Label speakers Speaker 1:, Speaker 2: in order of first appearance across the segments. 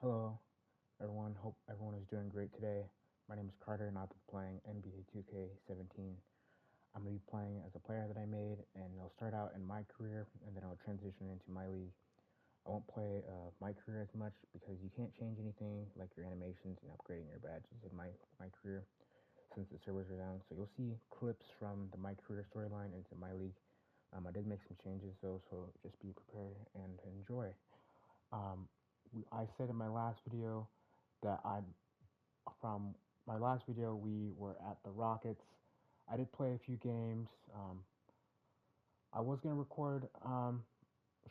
Speaker 1: Hello, everyone. Hope everyone is doing great today. My name is Carter, and I'll be playing NBA 2K17. I'm going to be playing as a player that I made, and it'll start out in my career, and then I'll transition into my league. I won't play my career as much because you can't change anything like your animations and upgrading your badges in my career since the servers are down. So you'll see clips from the my career storyline into my league. I did make some changes though, so just be prepared and enjoy. Um, I said in my last video that from my last video we were at the Rockets. I did play a few games. I was gonna record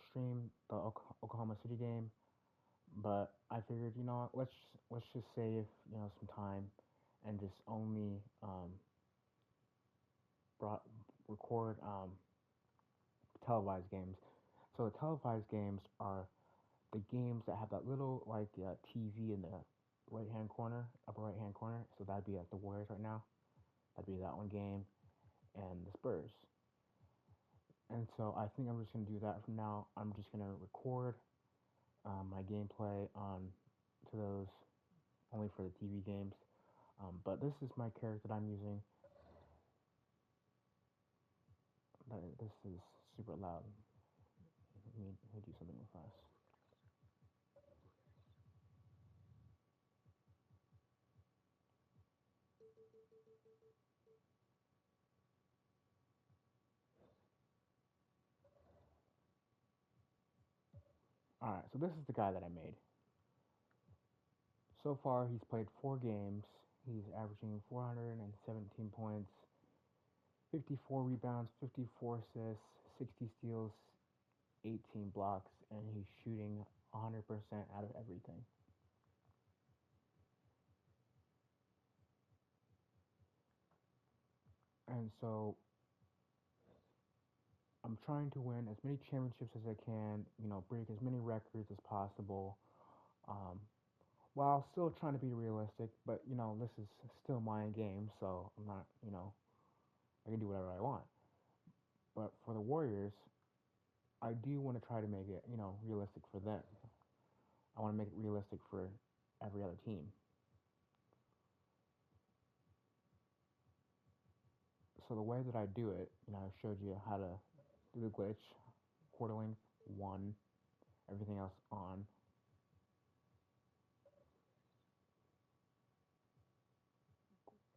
Speaker 1: stream the Oklahoma City game, but I figured let's just save some time and just only brought record televised games. So the televised games are the games that have that little like TV in the right hand corner, upper right hand corner. So that'd be at the Warriors right now. That'd be that one game, and the Spurs. And so I think I'm just gonna do that from now. I'm just gonna record my gameplay on to those only for the TV games. But this is my character that I'm using. This is super loud. Let me do something real fast. Alright, so this is the guy that I made. So far, he's played 4 games. He's averaging 417 points, 54 rebounds, 54 assists, 60 steals, 18 blocks, and he's shooting 100% out of everything. And so I'm trying to win as many championships as I can, break as many records as possible, um, while still trying to be realistic. But, this is still my game, so I'm not, I can do whatever I want. But for the Warriors, I do want to try to make it, realistic for them. I want to make it realistic for every other team. So the way that I do it, I showed you how to do the glitch, quarter length 1, everything else on.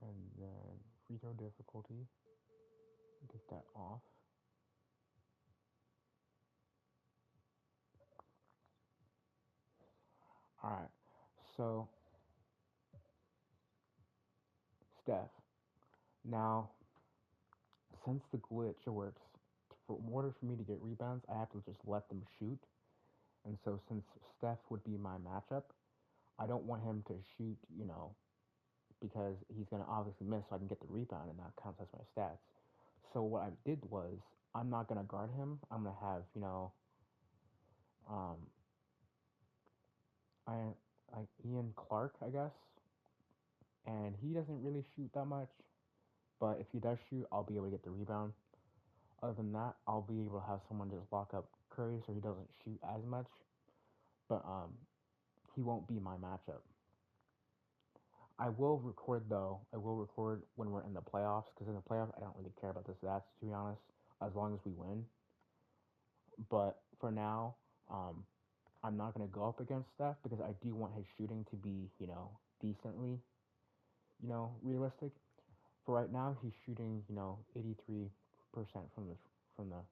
Speaker 1: And then free throw difficulty, get that off. Alright, so Steph. Now, since the glitch works, in order for me to get rebounds, I have to just let them shoot. And so since Steph would be my matchup, I don't want him to shoot, because he's going to obviously miss so I can get the rebound and that counts as my stats. So what I did was, I'm not going to guard him. I'm going to have, um, I like Ian Clark, I guess. And he doesn't really shoot that much. But if he does shoot, I'll be able to get the rebound. Other than that, I'll be able to have someone just lock up Curry so he doesn't shoot as much. But he won't be my matchup. I will record though. I will record when we're in the playoffs because in the playoffs I don't really care about the stats to be honest, as long as we win. But for now, I'm not gonna go up against Steph because I do want his shooting to be decently realistic. For right now, he's shooting 83% from the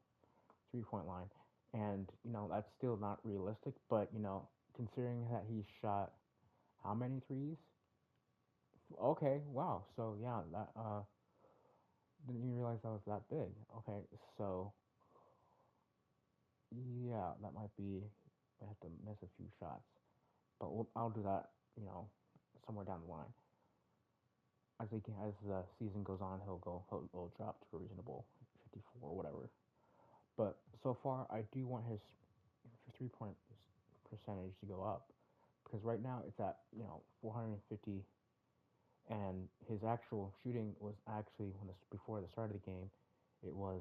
Speaker 1: 3-point line, and that's still not realistic. But considering that he shot how many threes? Okay, wow. So yeah, that didn't even realize that was that big. Okay, so yeah, that might be I have to miss a few shots, but I'll do that. Somewhere down the line. As the season goes on, he'll drop to a reasonable 54 or whatever. But so far, I do want his 3-point percentage to go up because right now it's at 450, and his actual shooting was actually before the start of the game, it was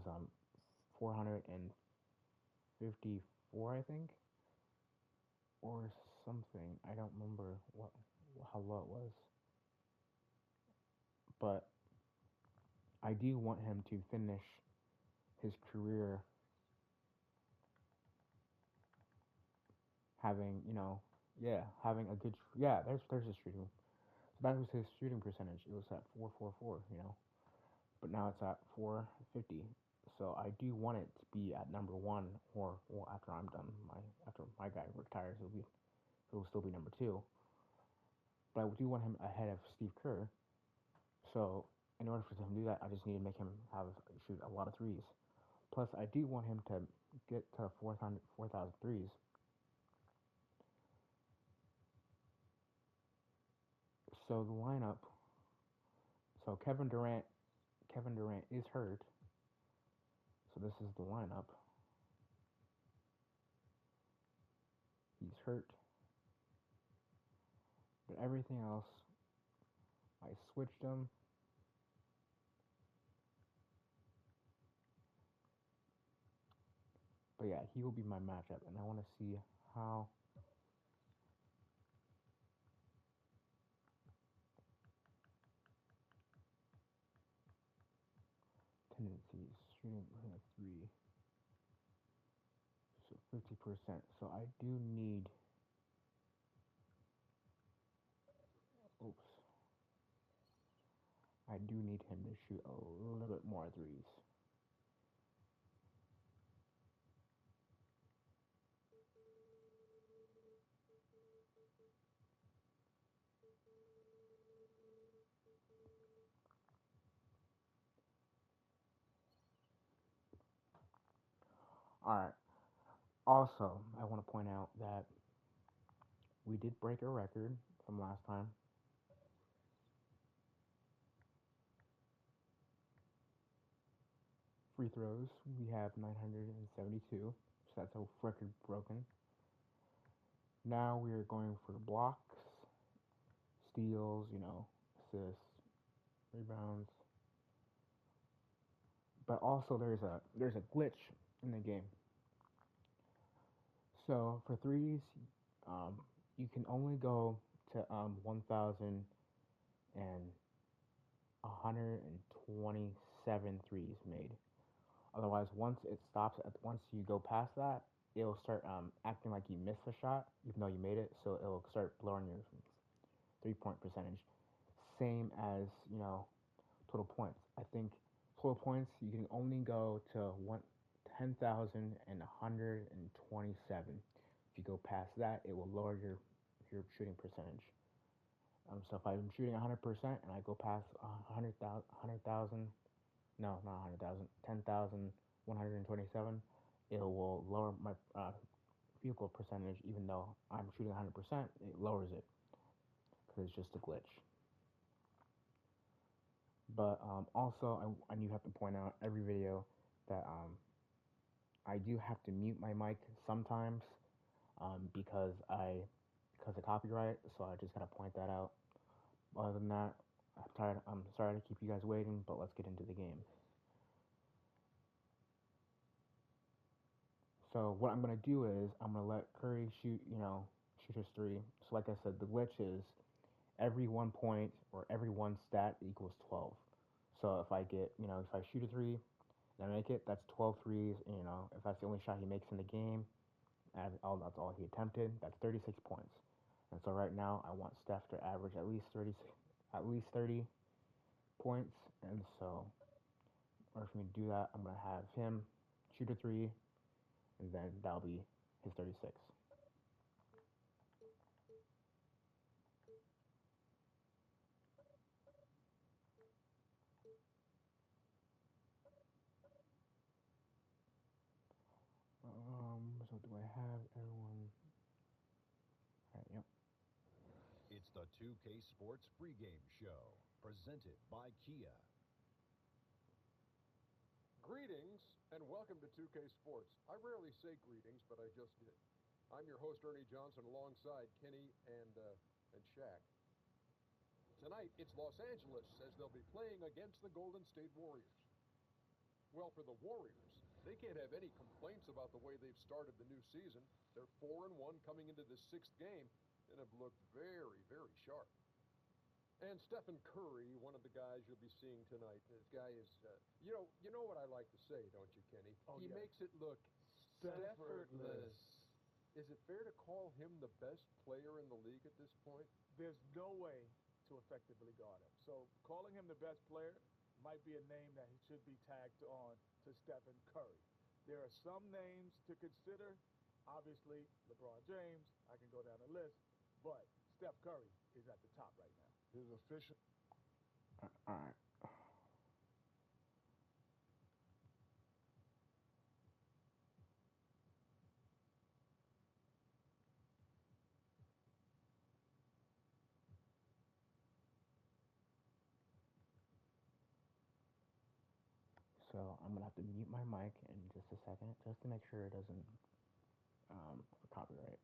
Speaker 1: 454 I think, or something. I don't remember how low it was, but I do want him to finish his career having, yeah, having a good, yeah. There's his shooting. So that was his shooting percentage. It was at 444, but now it's at 450. So I do want it to be at number one, or well, after I'm done, after my guy retires, it'll still be number two. But I do want him ahead of Steve Kerr. So in order for him to do that, I just need to make him have shoot a lot of threes. Plus, I do want him to get to 4,000 threes. So the lineup. So Kevin Durant is hurt. So this is the lineup. He's hurt, but everything else, I switched him. But yeah, he will be my matchup, and I want to see how tendencies shooting like three, so 50%. So I do need. Oops, I do need him to shoot a little bit more threes. All right. Also, I want to point out that we did break a record from last time. Free throws, we have 972, so that's a record broken. Now we are going for blocks, steals, assists, rebounds. But also there's a glitch in the game. So for threes, um, you can only go to 1,127 threes made. Otherwise, once you go past that, it'll start acting like you missed the shot, even though you made it. So it'll start blowing your 3-point percentage. Same as total points. I think total points you can only go to 10,127. If you go past that, it will lower your shooting percentage. So if I'm shooting 100% and I go past 100,000, no, not 100,000, 10,127, it will lower my field goal percentage. Even though I'm shooting 100%, it lowers it because it's just a glitch. But also, I do have to point out every video that I do have to mute my mic sometimes because of copyright. So I just gotta point that out. Other than that, I'm sorry to keep you guys waiting, but let's get into the game. So what I'm gonna do is I'm gonna let Curry shoot his three. So like I said, the glitch is every 1 point or every one stat equals 12. So if I if I shoot a three and I make it, that's 12 threes. And, if that's the only shot he makes in the game, that's all he attempted. That's 36 points. And so right now, I want Steph to average at least 30 points. And so, in order for me to do that, I'm gonna have him shoot a three, and then that'll be his 36. So do I have everyone? All right, yep.
Speaker 2: It's the 2K Sports pregame show, presented by Kia.
Speaker 3: Greetings and welcome to 2K Sports. I rarely say greetings, but I just did. I'm your host, Ernie Johnson, alongside Kenny and Shaq. Tonight, it's Los Angeles as they'll be playing against the Golden State Warriors. Well, for the Warriors, They can't have any complaints about the way they've started the new season. They're 4-1 coming into this sixth game and have looked very, very sharp. And Stephen Curry, one of the guys you'll be seeing tonight. This guy is, you know what I like to say, don't you, Kenny?
Speaker 4: Oh,
Speaker 3: he
Speaker 4: yeah.
Speaker 3: makes it look effortless. Is it fair to call him the best player in the league at this point?
Speaker 4: There's no way to effectively guard him. So calling him the best player might be a name that he should be tagged on to Stephen Curry. There are some names to consider. Obviously, LeBron James, I can go down the list, but Steph Curry is at the top right now.
Speaker 3: His official.
Speaker 1: All right. So I'm gonna have to mute my mic in just a second, just to make sure it doesn't for copyright.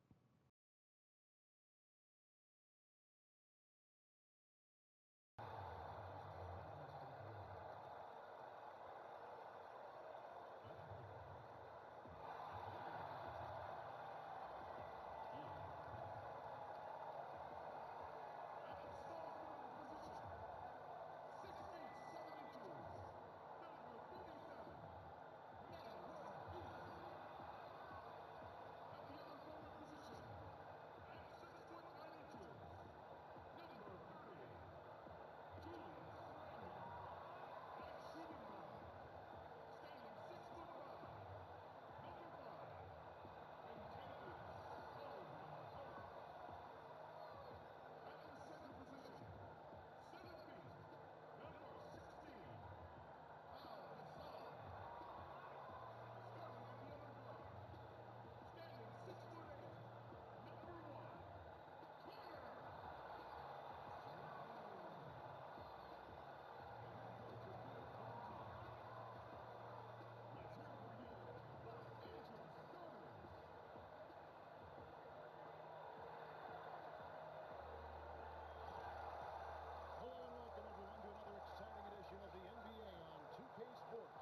Speaker 2: Hello and welcome everyone to another exciting edition of the NBA on 2K Sports.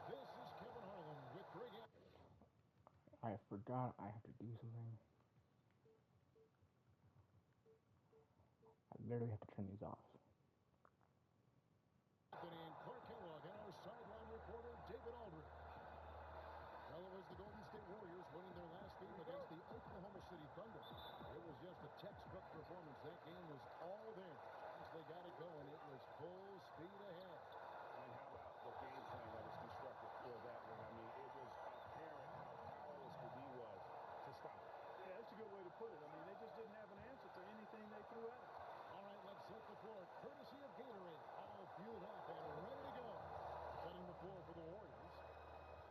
Speaker 2: This is Kevin Harlan with Greg.
Speaker 1: I forgot I have to do something. I literally have to turn these off.
Speaker 2: Anthony and Clark Kellogg and our sideline reporter David Aldridge. Well, it was the Golden State Warriors winning their last game against the Oklahoma City Thunder. It was just a textbook performance. That game was all there. Once they got it going, it was full speed ahead.
Speaker 5: And how about the game plan that was constructed for that one? I mean, it was apparent how powerless the D was to stop it.
Speaker 4: Yeah, that's a good way to put it. I mean, they just didn't have an answer for anything they threw at him.
Speaker 2: All right, let's hit the floor. Courtesy of Gatorade. All fueled up and ready to go. Setting the floor for the Warriors.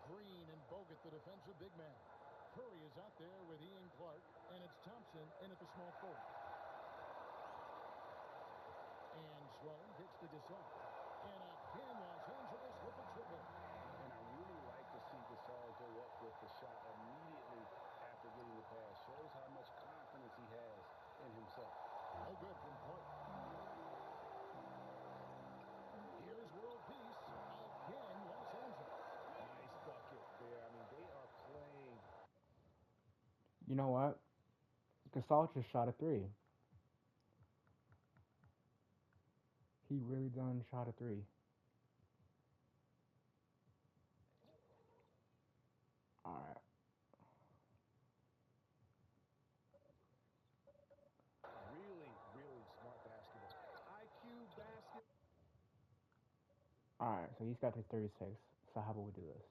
Speaker 2: Green and Bogut, the defensive big man. Curry is out there with Ian Clark, and it's Thompson in at the small forward. And Sloan gets to Gasol. And again, Los Angeles with the triple.
Speaker 5: And I really like to see Gasol go up with the shot immediately after getting the pass. Shows how much confidence he has in himself.
Speaker 2: No good from Clark. Here's world peace. Again, Los Angeles.
Speaker 5: Nice bucket there. I mean, they are playing.
Speaker 1: You know what? Gasol just shot a three. He really done shot a three. All right.
Speaker 5: Really, really smart basketball. IQ basket.
Speaker 1: All right. So he's got his 36. So how about we do this?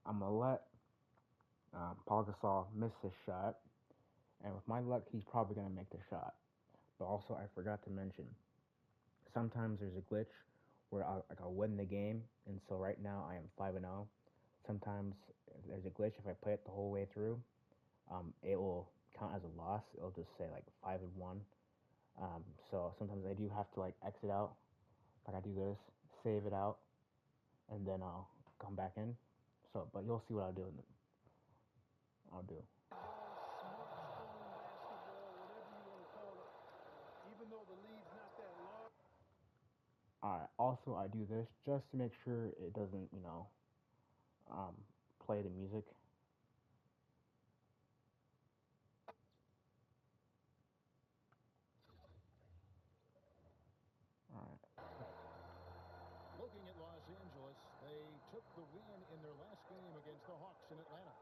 Speaker 1: I'm gonna let Paul Gasol miss his shot, and with my luck, he's probably gonna make the shot. But also, I forgot to mention, sometimes there's a glitch where I'll win the game, and so right now I am 5-0. Sometimes there's a glitch if I play it the whole way through, it will count as a loss. It'll just say like 5-1. So sometimes I do have to like exit out, like I do this, save it out, and then I'll come back in. So, but you'll see what I'll do. I'll do.
Speaker 4: Even though the lead's not that large.
Speaker 1: Alright, also I do this just to make sure it doesn't, play the music. All right.
Speaker 2: Looking at Los Angeles, they took the win in their last game against the Hawks in Atlanta.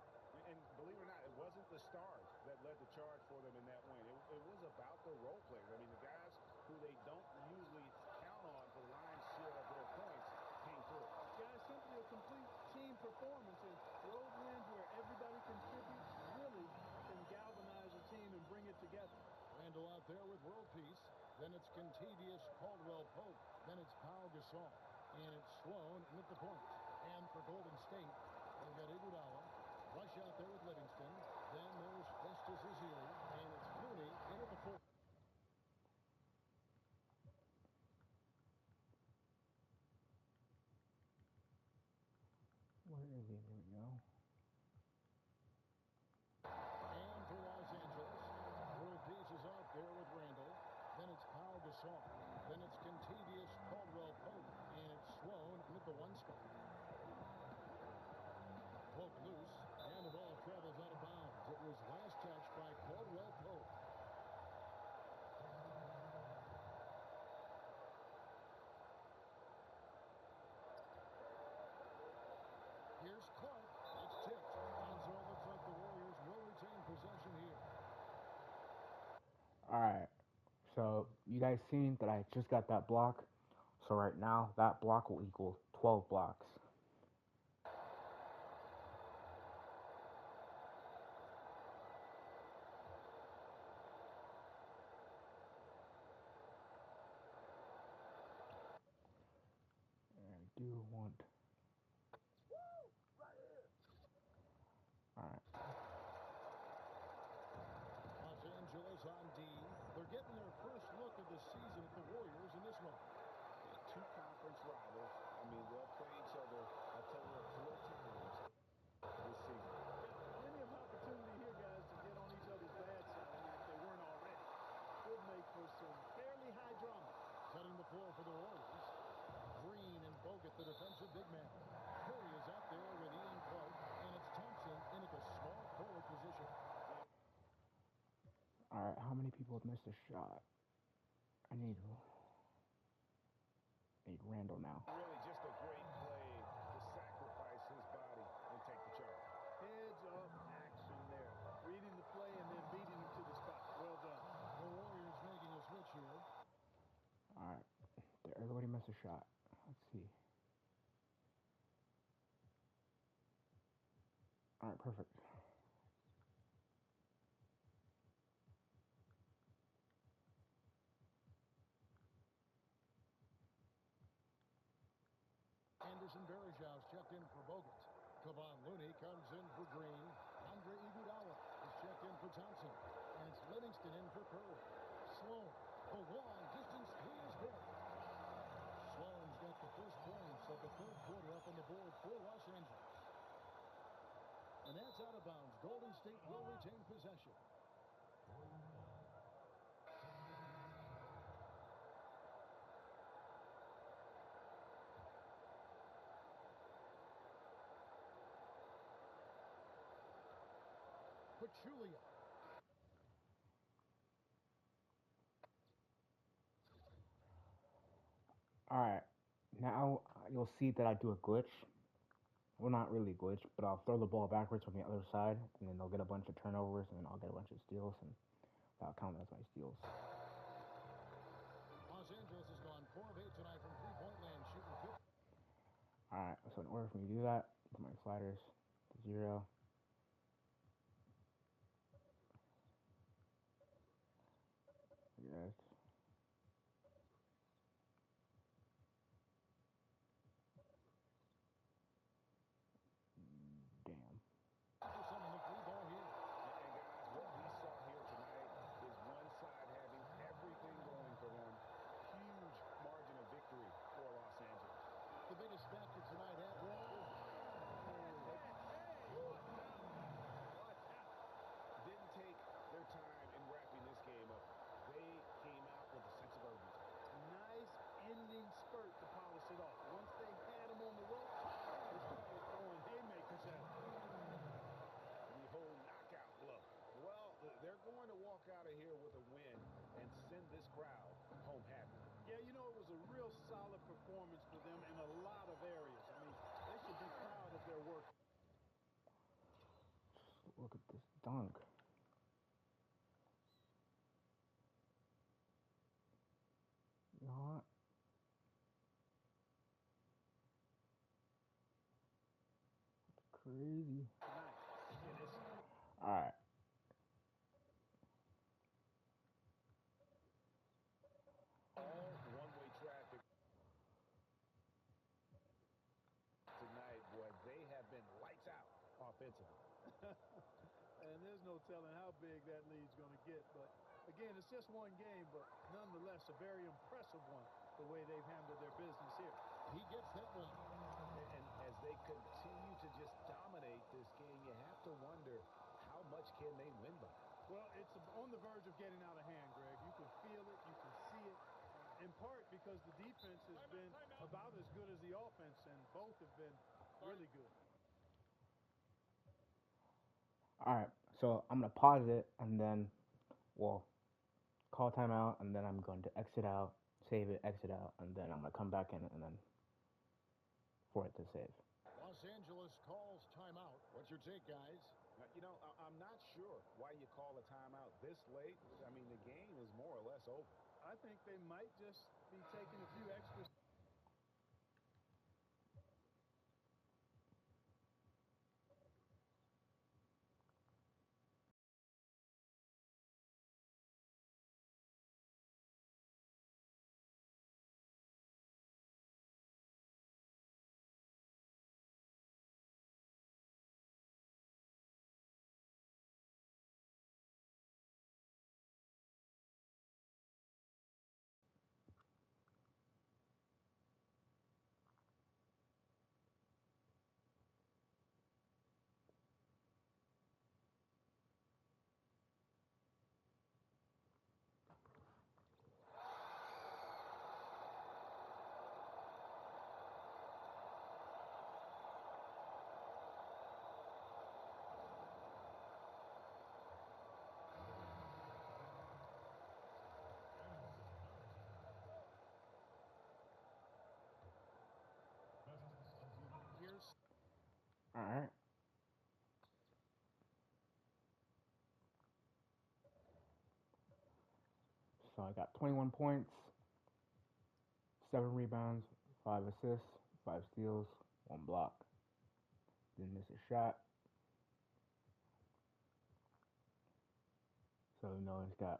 Speaker 5: And believe it or not, it wasn't the stars that led the charge for them in that win. It was about the role players. I mean, the guys who they don't usually count on for the lion's share of their points came through.
Speaker 6: Guys, simply a complete team performance. And road wins where everybody contributes really can galvanize a team and bring it together.
Speaker 2: Randall out there with world peace. Then it's Contavious Caldwell-Pope. Then it's Pau Gasol. And it's Sloan with the point. And for Golden State, they've got Iguodala. Rush out there with Livingston. Then there's Festus Ezeli. And it's Looney in at the fourth.
Speaker 1: Where is he? There we go.
Speaker 2: And for Los Angeles, world peace is out there with Randall. Then it's Pau Gasol. Then it's Contavious Caldwell-Pope. And it's Sloan with the one spot. Pope loose. And the ball travels out of bounds. It was last touched by Caldwell-Pope. Here's Clark. It's tipped. And so it looks like the Warriors will retain possession here.
Speaker 1: All right. So you guys seen that I just got that block. So right now that block will equal 12 blocks. And I do want. All right.
Speaker 2: Los Angeles on D. They're getting their first look of the season at the Warriors in this one.
Speaker 5: Two conference rivals. I mean, they'll play each other a total of 4 times this season.
Speaker 6: Plenty of opportunity here, guys, to get on each other's bad side. I mean, if they weren't already. Could make for some fairly high drama.
Speaker 2: Setting the floor for the Warriors. Green and Bogut, the defensive big man. Curry is out there with Ian Clark. And it's Thompson in at the small forward position.
Speaker 1: All right. How many people have missed a shot? I need Randall now.
Speaker 5: Really just a great play to sacrifice his body and take the charge.
Speaker 6: Heads up action there. Reading the play and then beating him to the spot. Well done.
Speaker 2: The Warriors making a switch here.
Speaker 1: All right. Did everybody miss a shot? Let's see. All right. Perfect.
Speaker 2: Anderson Varejão's checked in for Bogut. Kevon Looney comes in for Green. Andre Iguodala is checked in for Thompson. And it's Livingston in for Curry. Sloan, a long-distance three is good. Sloan's got the first points of the third quarter up on the board for Los Angeles. And that's out of bounds. Golden State will retain possession. Pachulia.
Speaker 1: All right. Now you'll see that I do a glitch. Well, not really glitch, but I'll throw the ball backwards from the other side, and then they'll get a bunch of turnovers, and then I'll get a bunch of steals, and that'll count as my steals.
Speaker 2: Los Angeles has gone 4 of 8 tonight from three-point land, shooting 50.
Speaker 1: All right. So in order for me to do that, put my sliders to 0. Yes. Damn.
Speaker 2: Anderson on the free ball here.
Speaker 5: And guys, what we saw here tonight is one side having everything going for them. Huge margin of victory for Los Angeles.
Speaker 2: The biggest factor tonight at
Speaker 5: crowd home happy.
Speaker 6: Yeah, you know, it was a real solid performance for them in a lot of areas. I mean, they should be proud of their work.
Speaker 1: Look at this dunk. You know what? Crazy. All right.
Speaker 5: All one-way traffic tonight, boy, they have been lights out offensively.
Speaker 6: And there's no telling how big that lead's going to get. But, again, it's just one game, but nonetheless a very impressive one, the way they've handled their business here.
Speaker 2: He gets that one.
Speaker 5: And as they continue to just dominate this game, you have to wonder how much can they win by.
Speaker 6: Well, it's on the verge of getting out of hand, Greg. You can feel it. You can see it. In part because the defense has been about as good as the offense, and both have been really good.
Speaker 1: All right. So I'm gonna pause it and then we'll call timeout and then I'm going to exit out, save it, exit out, and then I'm gonna come back in and then for it to save.
Speaker 2: Los Angeles calls timeout. What's your take, guys?
Speaker 5: You know, I'm not sure why you call a timeout this late. I mean, the game is more or less over.
Speaker 6: I think they might just be taking a few extra.
Speaker 1: All right. So I got 21 points, 7 rebounds, 5 assists, 5 steals, 1 block. Didn't miss a shot. So he's got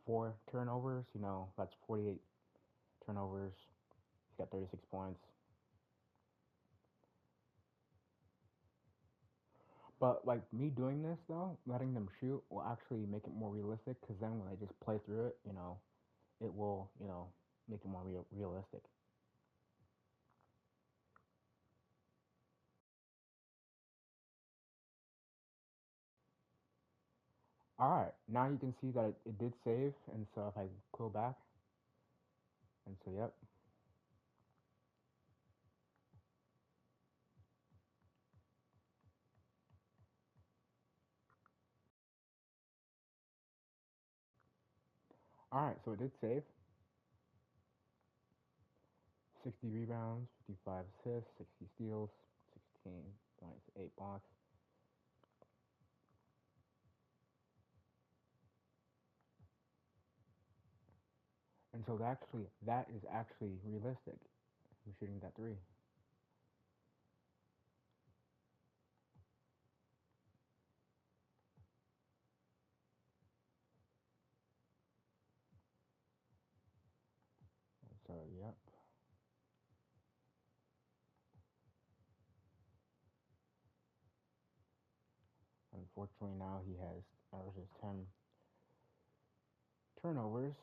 Speaker 1: 4 turnovers. That's 48 turnovers. He's got 36 points. But like me doing this though, letting them shoot will actually make it more realistic. Because then when they just play through it, it will make it more realistic. All right, now you can see that it did save, and so if I go back, and so yep. All right, so it did save. 60 rebounds, 55 assists, 60 steals, 16 points, 8 blocks. And so that is actually realistic. I'm shooting that 3. And so yep. Unfortunately now he has averages 10 turnovers.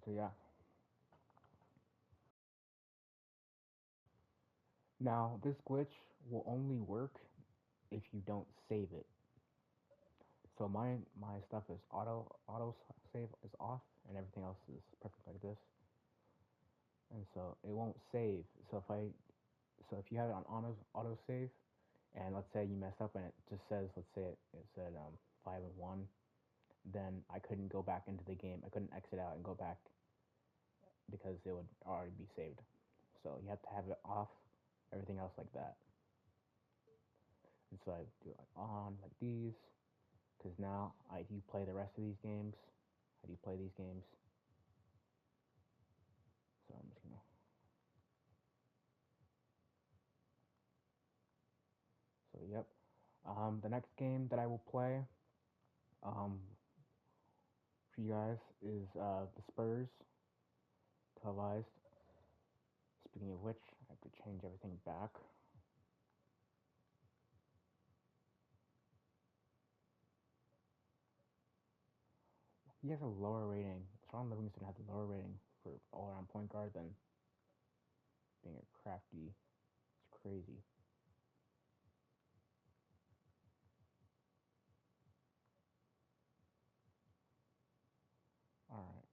Speaker 1: So yeah. Now this glitch will only work if you don't save it. So my stuff is auto save is off and everything else is perfect like this. And so it won't save. So if you have it on auto save, and let's say you mess up and it just says, let's say it said 5-1, then I couldn't go back into the game. I couldn't exit out and go back because it would already be saved. So you have to have it off, everything else like that. And so I do it like on like these, because now I do play the rest of these games. I do play these games. So I'm just gonna. So yep. The next game that I will play for you guys is the Spurs televised. Speaking of which, I have to change everything back. He has a lower rating. Sean Livingston has a lower rating for all-around point guard than being a crafty. It's crazy. All right.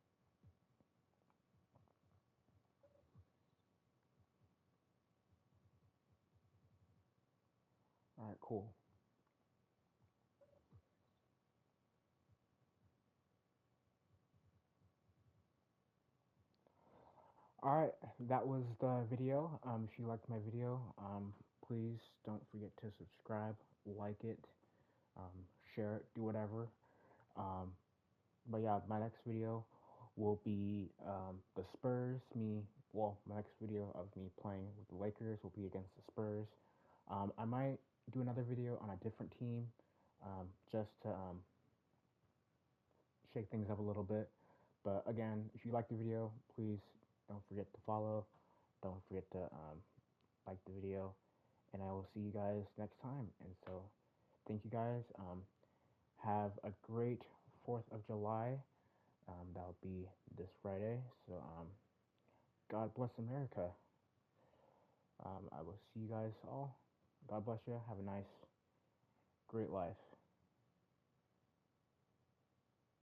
Speaker 1: All right. Cool. All right. That was the video. If you liked my video, please don't forget to subscribe, like it, um, share it, do whatever. Um, but yeah, my next video will be the Spurs. My next video of me playing with the Lakers will be against the Spurs. I might do another video on a different team, just to shake things up a little bit. But again, if you like the video, please don't forget to follow. Don't forget to like the video, and I will see you guys next time. And so, thank you guys. Have a great 4th of July. That'll be this Friday. So, God bless America. I will see you guys all. God bless you. Have a nice, great life.